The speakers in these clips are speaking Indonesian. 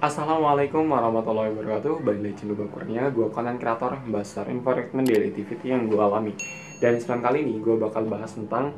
Assalamualaikum warahmatullahi wabarakatuh. Balik lagi channel gue Kurnia. Gue konten kreator besar environment daily activity yang gue alami. Dan di kali ini gue bakal bahas tentang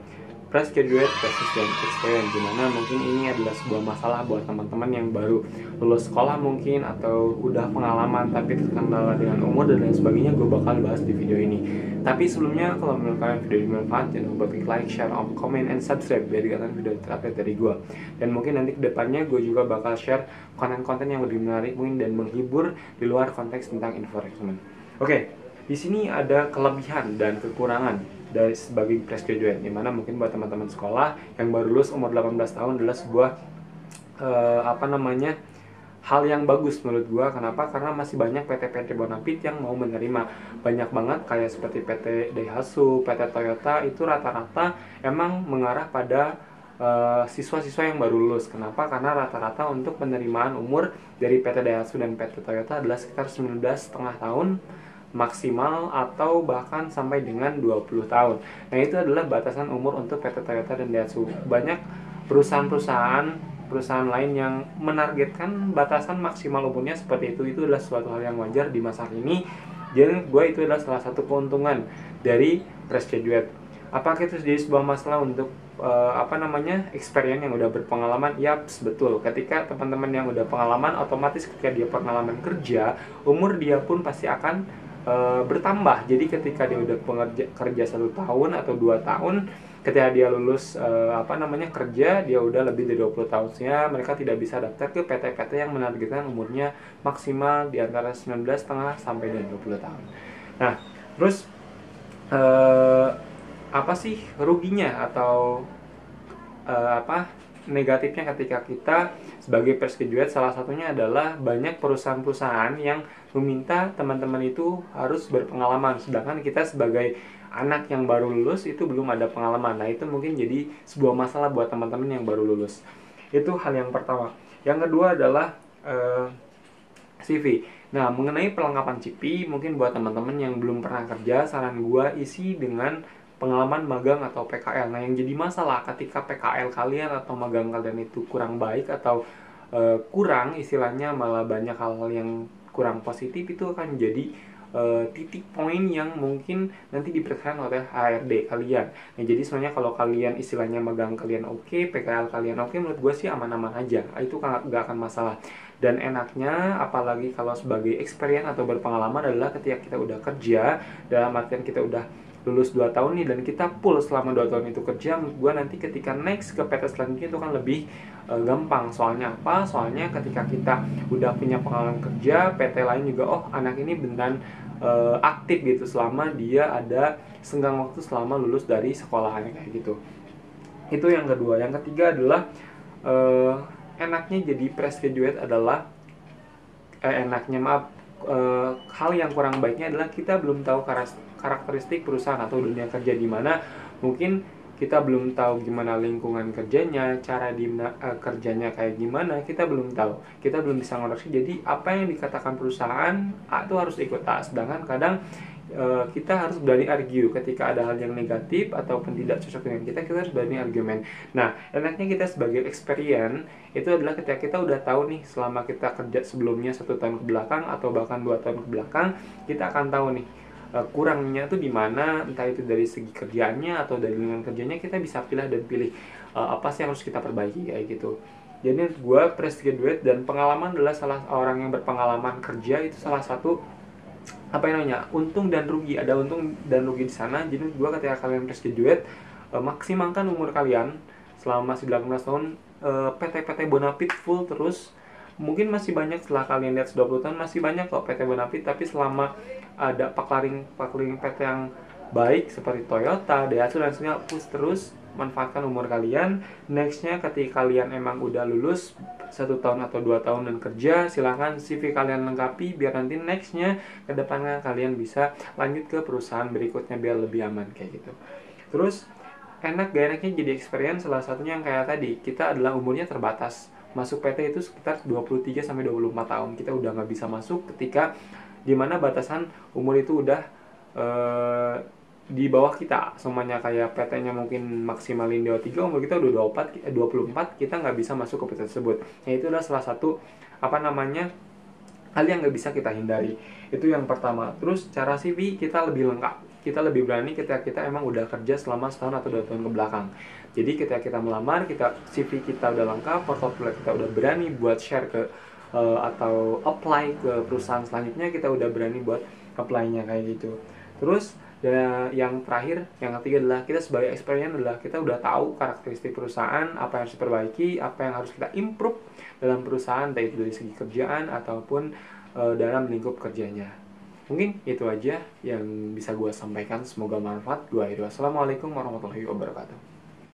fresh graduate versus student experience, dimana mungkin ini adalah sebuah masalah buat teman-teman yang baru lulus sekolah mungkin, atau udah pengalaman tapi terkendala dengan umur dan lain sebagainya. Gue bakal bahas di video ini. Tapi sebelumnya, kalau menurut kalian video ini bermanfaat, jangan lupa klik like, share, comment, and subscribe biar kalian video terupdate dari gue. Dan mungkin nanti kedepannya gue juga bakal share konten-konten yang lebih menarik mungkin dan menghibur di luar konteks tentang enforcement. Oke, di sini ada kelebihan dan kekurangan dari sebagai fresh graduate, dimana mungkin buat teman-teman sekolah yang baru lulus umur 18 tahun adalah sebuah hal yang bagus menurut gua. Kenapa? Karena masih banyak PT-PT Bonafit yang mau menerima. Banyak banget kayak seperti PT Daihatsu, PT Toyota, itu rata-rata emang mengarah pada siswa-siswa yang baru lulus. Kenapa? Karena rata-rata untuk penerimaan umur dari PT Daihatsu dan PT Toyota adalah sekitar 19,5 tahun maksimal, atau bahkan sampai dengan 20 tahun. Nah, itu adalah batasan umur untuk PT Toyota dan Daihatsu. Banyak perusahaan lain yang menargetkan batasan maksimal umurnya seperti itu adalah suatu hal yang wajar di masa kini. Jadi gue itu adalah salah satu keuntungan dari fresh graduate. Apakah itu jadi sebuah masalah untuk experience yang udah berpengalaman? Yaps, betul. Ketika teman-teman yang udah pengalaman, otomatis ketika dia pengalaman kerja, umur dia pun pasti akan bertambah. Jadi ketika dia udah kerja 1 tahun atau 2 tahun, ketika dia lulus kerja, dia udah lebih dari 20 tahunnya, mereka tidak bisa daftar ke PT-PT yang menargetkan umurnya maksimal di antara 19,5 sampai dengan 20 tahun. Nah, terus apa sih ruginya atau negatifnya ketika kita sebagai fresh graduate? Salah satunya adalah banyak perusahaan-perusahaan yang meminta teman-teman itu harus berpengalaman, sedangkan kita sebagai anak yang baru lulus itu belum ada pengalaman. Nah, itu mungkin jadi sebuah masalah buat teman-teman yang baru lulus. Itu hal yang pertama. Yang kedua adalah CV. Nah, mengenai perlengkapan CV, mungkin buat teman-teman yang belum pernah kerja, saran gua isi dengan pengalaman magang atau PKL. Nah, yang jadi masalah ketika PKL kalian atau magang kalian itu kurang baik atau kurang, istilahnya malah banyak hal-hal yang kurang positif, itu akan jadi titik poin yang mungkin nanti diperhatikan oleh HRD kalian. Nah, jadi sebenarnya kalau kalian istilahnya magang kalian oke, PKL kalian oke, menurut gue sih aman-aman aja. Itu gak akan masalah. Dan enaknya, apalagi kalau sebagai experience atau berpengalaman, adalah ketika kita udah kerja, dalam artian kita udah lulus 2 tahun nih, dan kita full selama 2 tahun itu kerja, menurut gue nanti ketika next ke PT selanjutnya itu kan lebih gampang. Soalnya apa? Soalnya ketika kita udah punya pengalaman kerja, PT lain juga, oh anak ini beneran aktif gitu selama dia ada senggang waktu selama lulus dari sekolahannya, kayak gitu. Itu yang kedua. Yang ketiga adalah enaknya jadi fresh graduate adalah hal yang kurang baiknya adalah kita belum tahu karakteristik perusahaan atau dunia kerja di mana. Mungkin kita belum tahu gimana lingkungan kerjanya, cara kerjanya kayak gimana, kita belum tahu. Kita belum bisa ngoreksi. Jadi apa yang dikatakan perusahaan A itu harus ikut A. Sedangkan kadang kita harus berani argue ketika ada hal yang negatif ataupun tidak cocok dengan kita harus berani argumen. Nah, enaknya kita sebagai experience itu adalah ketika kita udah tahu nih, selama kita kerja sebelumnya 1 tahun ke belakang atau bahkan 2 tahun ke belakang, kita akan tahu nih kurangnya tuh di mana, entah itu dari segi kerjaannya atau dari lingkungan kerjanya. Kita bisa pilih apa sih yang harus kita perbaiki, kayak gitu. Jadi gue fresh graduate dan pengalaman adalah salah orang yang berpengalaman kerja, itu salah satu untung dan rugi. Ada untung dan rugi di sana. Jadi gue ketika kalian fresh graduate, maksimalkan umur kalian selama masih 18 tahun. PT-PT Bonafit full terus. Mungkin masih banyak setelah kalian lihat 20 tahun, masih banyak kok PT Bonafit, tapi selama ada pakling PT yang baik seperti Toyota, Daihatsu dan sebagainya, push terus, manfaatkan umur kalian. Nextnya ketika kalian emang udah lulus 1 tahun atau 2 tahun dan kerja, silahkan CV kalian lengkapi biar nanti nextnya ke depannya kalian bisa lanjut ke perusahaan berikutnya biar lebih aman, kayak gitu. Terus gak enaknya jadi experience, salah satunya yang kayak tadi, kita adalah umurnya terbatas. Masuk PT itu sekitar 23-24 tahun. Kita udah nggak bisa masuk ketika dimana batasan umur itu udah di bawah kita semuanya, kayak PT-nya mungkin maksimalin DO3, umur kita udah 24, kita nggak bisa masuk ke PT tersebut. Nah, itu adalah salah satu hal yang nggak bisa kita hindari. Itu yang pertama. Terus cara CV kita lebih lengkap, kita lebih berani ketika kita emang udah kerja selama setahun atau 2 tahun ke belakang. Jadi ketika kita melamar, CV kita udah lengkap, portofolio kita udah berani buat share ke atau apply ke perusahaan selanjutnya, kita udah berani buat apply-nya kayak gitu. Terus yang terakhir, yang ketiga adalah kita sebagai experience adalah kita udah tahu karakteristik perusahaan, apa yang harus diperbaiki, apa yang harus kita improve dalam perusahaan, baik itu dari segi kerjaan ataupun dalam lingkup kerjanya. Mungkin itu aja yang bisa gue sampaikan, semoga bermanfaat. Gue Aidil, assalamualaikum warahmatullahi wabarakatuh.